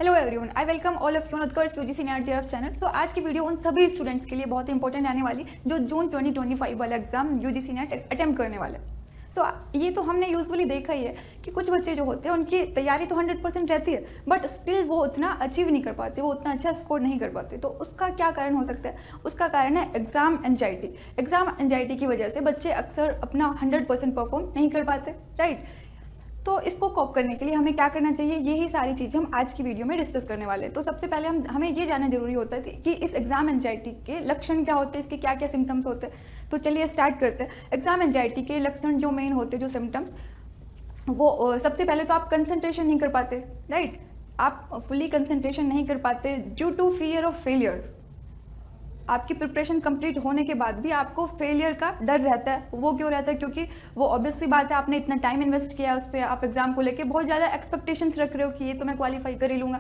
Hello everyone, I welcome all of you on Utkarsh UGC NET JRF channel. So आज की video उन सभी students के लिए बहुत इंपॉर्टेंट रहने वाली जो जून 2025 वाला एग्जाम यूजीसी नेट अटेम्प्ट करने वाले। सो ये तो हमने यूजुअली देखा ही है कि कुछ बच्चे जो होते हैं उनकी तैयारी तो 100% रहती है, बट स्टिल वो उतना अचीव नहीं कर पाते, वो उतना अच्छा स्कोर नहीं कर पाते। तो उसका क्या कारण हो सकता है? उसका कारण है एग्जाम एंजाइटी। एग्जाम एंजाइटी की वजह से बच्चे अक्सर अपना 100% परफॉर्म नहीं कर पाते, राइट। तो इसको कॉप करने के लिए हमें क्या करना चाहिए, यही सारी चीज़ें हम आज की वीडियो में डिस्कस करने वाले हैं। तो सबसे पहले हमें ये जानना जरूरी होता है कि इस एग्जाम एंजाइटी के लक्षण क्या होते हैं, इसके क्या क्या सिम्टम्स होते हैं। तो चलिए स्टार्ट करते हैं। एग्जाम एंजाइटी के लक्षण जो मेन होते हैं, जो सिम्टम्स, वो सबसे पहले तो आप कंसंट्रेशन नहीं कर पाते, राइट। आप फुली कंसंट्रेशन नहीं कर पाते due to fear of failure. आपकी प्रिपरेशन कंप्लीट होने के बाद भी आपको फेलियर का डर रहता है। वो क्यों रहता है? क्योंकि वो ऑब्वियस सी बात है, आपने इतना टाइम इन्वेस्ट किया उस पर, आप एग्जाम को लेके बहुत ज़्यादा एक्सपेक्टेशंस रख रहे हो कि ये तो मैं क्वालिफाई कर ही लूँगा।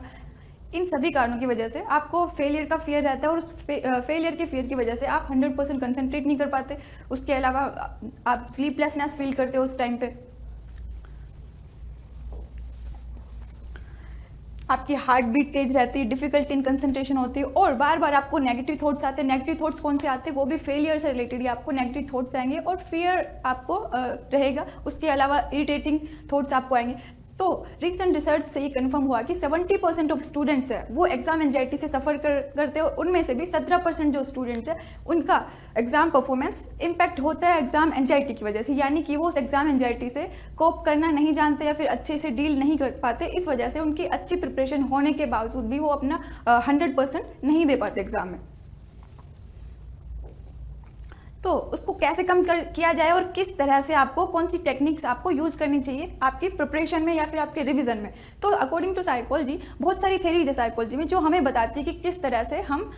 इन सभी कारणों की वजह से आपको फेलियर का फियर रहता है और उस फेलियर के फियर की वजह से आप 100% कंसंट्रेट नहीं कर पाते। उसके अलावा आप स्लीपलेसनेस फील करते हो उस टाइम पे। आपकी हार्ट बीट तेज रहती है, डिफिकल्टी इन कंसंट्रेशन होती है और बार बार आपको नेगेटिव थॉट्स आते हैं। नेगेटिव थॉट्स कौन से आते हैं? वो भी फेलियर से रिलेटेड ही आपको नेगेटिव थॉट्स आएंगे और फियर आपको रहेगा। उसके अलावा इरिटेटिंग थॉट्स आपको आएंगे। तो रिसेंट रिसर्च से ये कंफर्म हुआ कि 70% ऑफ स्टूडेंट्स है वो एग्जाम एंजाइटी से सफ़र करते हैं। उनमें से भी 17% जो स्टूडेंट्स है उनका एग्जाम परफॉर्मेंस इम्पैक्ट होता है एग्जाम एंजाइटी की वजह से। यानी कि वो उस एग्जाम एंजाइटी से कोप करना नहीं जानते या फिर अच्छे से डील नहीं कर पाते। इस वजह से उनकी अच्छी प्रिपरेशन होने के बावजूद भी वो अपना 100% नहीं दे पाते एग्जाम में। तो उसको कैसे कम किया जाए और किस तरह से आपको, कौन सी टेक्निक्स आपको यूज करनी चाहिए आपकी प्रिपरेशन में या फिर आपके रिवीजन में। तो अकॉर्डिंग टू साइकोलॉजी बहुत सारी थेरीज है साइकोलॉजी में जो हमें बताती है कि किस तरह से हम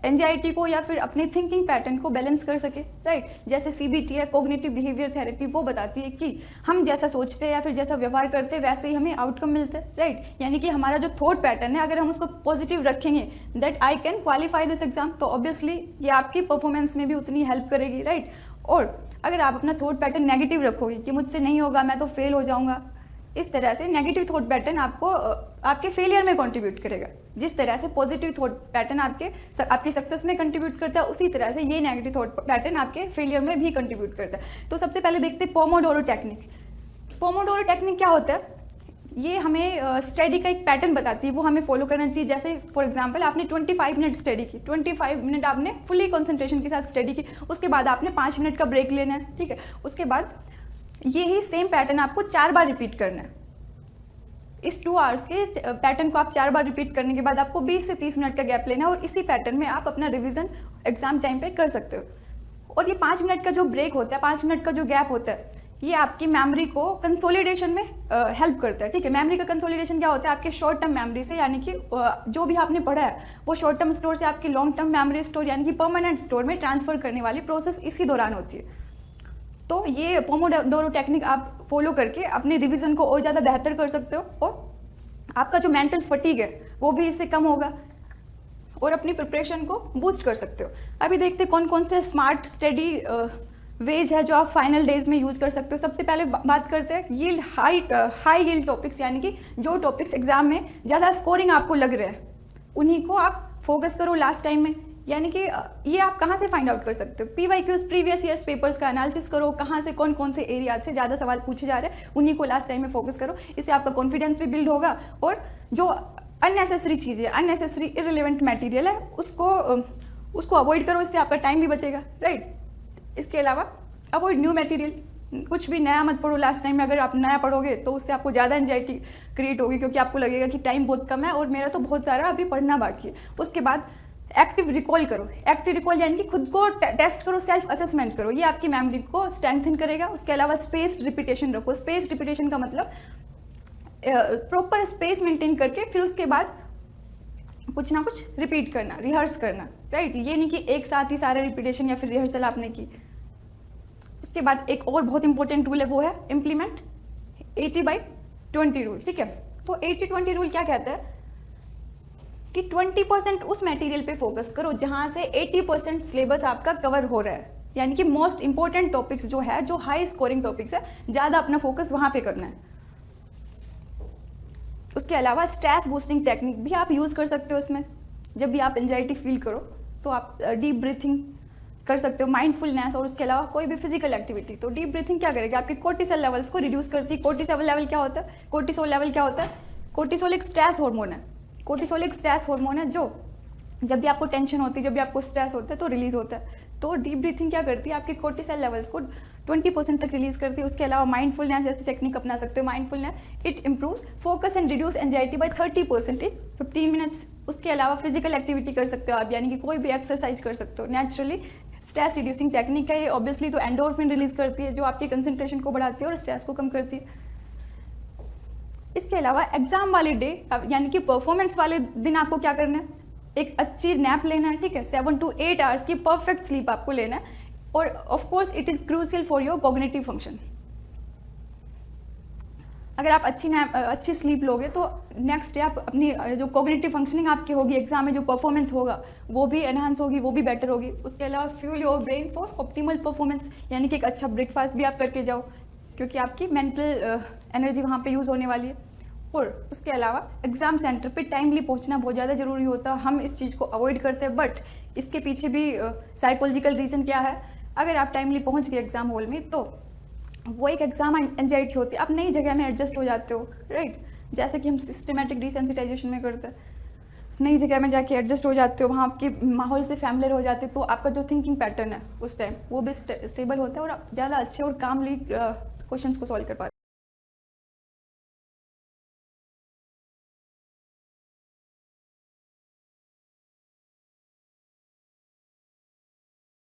एंजाइटी को या फिर अपने थिंकिंग पैटर्न को बैलेंस कर सके, राइट। जैसे CBT है, कोग्निटिव बिहेवियर थेरेपी, वो बताती है कि हम जैसा सोचते हैं या फिर जैसा व्यवहार करते हैं वैसे ही हमें आउटकम मिलता है, राइट। यानी कि हमारा जो थॉट पैटर्न है, अगर हम उसको पॉजिटिव रखेंगे that I can qualify this exam, तो ऑब्वियसली ये आपकी परफॉर्मेंस में भी उतनी हेल्प करेगी, राइट। और अगर आप अपना थॉट पैटर्न नेगेटिव रखोगे कि मुझसे नहीं होगा, मैं तो फेल हो जाऊंगा, इस तरह से नेगेटिव थॉट पैटर्न आपको आपके फेलियर में कंट्रीब्यूट करेगा। जिस तरह से पॉजिटिव थॉट पैटर्न आपकी सक्सेस में कंट्रीब्यूट करता है, उसी तरह से ये नेगेटिव थॉट पैटर्न आपके फेलियर में भी कंट्रीब्यूट करता है। तो सबसे पहले देखते हैं पोमोडोरो टेक्निक। पोमोडोरो टेक्निक क्या होता है? ये हमें स्टडी का एक पैटर्न बताती है, वो हमें फॉलो करना चाहिए। जैसे फॉर एग्जांपल आपने 25 मिनट स्टडी की, 25 मिनट आपने फुली कंसंट्रेशन के साथ स्टडी की, उसके बाद आपने 5 मिनट का ब्रेक लेना है, ठीक है। उसके बाद यही सेम पैटर्न आपको 4 बार रिपीट करना है। इस 2 आवर्स के पैटर्न को आप 4 बार रिपीट करने के बाद आपको 20 से 30 मिनट का गैप लेना है और इसी पैटर्न में आप अपना रिवीजन एग्जाम टाइम पे कर सकते हो। और ये 5 मिनट का जो ब्रेक होता है, 5 मिनट का जो गैप होता है, ये आपकी मेमोरी को कंसोलिडेशन में हेल्प करता है, ठीक है। मेमोरी का कंसोलिडेशन क्या होता है? आपके शॉर्ट टर्म मेमोरी से, यानी कि जो भी आपने पढ़ा है वो शॉर्ट टर्म स्टोर से आपकी लॉन्ग टर्म मेमोरी स्टोर यानी कि परमानेंट स्टोर में ट्रांसफर करने वाली प्रोसेस इसी दौरान होती है। तो ये पोमोडोरो टेक्निक आप फॉलो करके अपने रिवीजन को और ज़्यादा बेहतर कर सकते हो और आपका जो मेंटल फटीग है वो भी इससे कम होगा और अपनी प्रिपरेशन को बूस्ट कर सकते हो। अभी देखते हैं कौन कौन से स्मार्ट स्टडी वेज है जो आप फाइनल डेज में यूज कर सकते हो। सबसे पहले बात करते हैं यील्ड हाई यील्ड टॉपिक्स, यानी कि जो टॉपिक्स एग्जाम में ज़्यादा स्कोरिंग आपको लग रहे हैं उन्हीं को आप फोकस करो लास्ट टाइम में। यानी कि ये आप कहाँ से फाइंड आउट कर सकते हो? PYQs, प्रीवियस ईयर्स पेपर्स का एनालिसिस करो, कहाँ से कौन कौन से एरिया से ज़्यादा सवाल पूछे जा रहे हैं उन्हीं को लास्ट टाइम में फोकस करो। इससे आपका कॉन्फिडेंस भी बिल्ड होगा और जो अननेसेसरी चीज़ें, अननेसेसरी इररिलेवेंट मटेरियल है उसको अवॉइड करो, इससे आपका टाइम भी बचेगा, राइट। इसके अलावा अवॉइड न्यू मटेरियल, कुछ भी नया मत पढ़ो लास्ट टाइम में। अगर आप नया पढ़ोगे तो उससे आपको ज़्यादा एंजाइटी क्रिएट होगी क्योंकि आपको लगेगा कि टाइम बहुत कम है और मेरा तो बहुत सारा अभी पढ़ना बाकी है। उसके बाद एक्टिव रिकॉल करो। एक्टिव रिकॉल यानी कि खुद को टेस्ट करो, सेल्फ असेसमेंट करो, ये आपकी मेमोरी को स्ट्रेंथन करेगा। उसके अलावा स्पेस्ड रिपीटेशन रखो। स्पेस्ड रिपीटेशन का मतलब प्रॉपर स्पेस मेंटेन करके फिर उसके बाद कुछ ना कुछ रिपीट करना, रिहर्स करना, राइट। ये नहीं कि एक साथ ही सारे रिपीटेशन या फिर रिहर्सल आपने की। उसके बाद एक और बहुत इंपॉर्टेंट रूल है, वो है इम्प्लीमेंट 80/20 रूल, ठीक है। तो 80/20 रूल क्या कहता है कि 20% उस मटेरियल पे फोकस करो जहां से 80% सिलेबस आपका कवर हो रहा है। यानी कि मोस्ट इंपॉर्टेंट टॉपिक्स जो है, जो हाई स्कोरिंग टॉपिक्स है, ज़्यादा अपना फोकस वहां पे करना है। उसके अलावा स्ट्रेस बूस्टिंग टेक्निक भी आप यूज़ कर सकते हो इसमें। जब भी आप एंजाइटी फील करो तो आप डीप ब्रीथिंग कर सकते हो, माइंडफुलनेस, और उसके अलावा कोई भी फिजिकल एक्टिविटी। तो डीप ब्रीथिंग क्या करेगी, आपके कोर्टिसोल लेवल्स को रिड्यूस करती है। कोर्टिसोल लेवल क्या होता है? कोर्टिसोल लेवल क्या होता है? कोर्टिसोल एक स्ट्रेस हार्मोन है। कोर्टिसोल एक स्ट्रेस हार्मोन है जो जब भी आपको टेंशन होती है, जब भी आपको स्ट्रेस होता है तो रिलीज होता है। तो डीप ब्रीथिंग क्या करती है, आपके कोर्टिसोल लेवल्स को 20% तक रिलीज करती है। उसके अलावा माइंडफुलनेस जैसी टेक्निक अपना सकते हो। Mindfulness it improves focus and reduce anxiety by 30% in 15 minutes. उसके अलावा फिजिकल एक्टिविटी कर सकते हो आप, यानी कि कोई भी एक्सरसाइज कर सकते हो। नेचुरली स्ट्रेस रिड्यूसिंग टेक्निक है ये। ऑब्वियसली तो एंडोर्फिन रिलीज करती है जो आपकी कंसंट्रेशन को बढ़ाती है और स्ट्रेस को कम करती है। इसके अलावा एग्जाम वाले डे यानी कि परफॉर्मेंस वाले दिन आपको क्या करना है, एक अच्छी नैप लेना है, ठीक है। 7 to 8 आवर्स की परफेक्ट स्लीप आपको लेना है। और of course it is crucial for your cognitive function. अगर आप अच्छी स्लीप लोगे तो नेक्स्ट डे आप अपनी जो कॉग्निटिव फंक्शनिंग आपकी होगी, एग्जाम में जो परफॉर्मेंस होगा वो भी एनहांस होगी, वो भी बेटर होगी। उसके अलावा fuel your brain for optimal performance, यानी कि एक अच्छा ब्रेकफास्ट भी आप करके जाओ क्योंकि आपकी मेंटल एनर्जी वहाँ पे यूज़ होने वाली है। और उसके अलावा एग्ज़ाम सेंटर पे टाइमली पहुंचना बहुत ज़्यादा ज़रूरी होता है। हम इस चीज़ को अवॉइड करते हैं, बट इसके पीछे भी साइकोलॉजिकल रीज़न क्या है। अगर आप टाइमली पहुंच गए एग्ज़ाम हॉल में तो वो एक एग्ज़ाम एंजाइटी होती है, आप नई जगह में एडजस्ट हो जाते हो, राइट। जैसे कि हम सिस्टमेटिक डिसेंसिटाइजेशन में करते हैं, नई जगह में जाके एडजस्ट हो जाते हो, वहाँ आपके माहौल से फैमिलियर हो जाते हो, तो आपका जो थिंकिंग पैटर्न है उस टाइम वो भी स्टेबल होता है और आप ज़्यादा अच्छे और कामली क्वेश्चंस को सॉल्व कर पाते हो।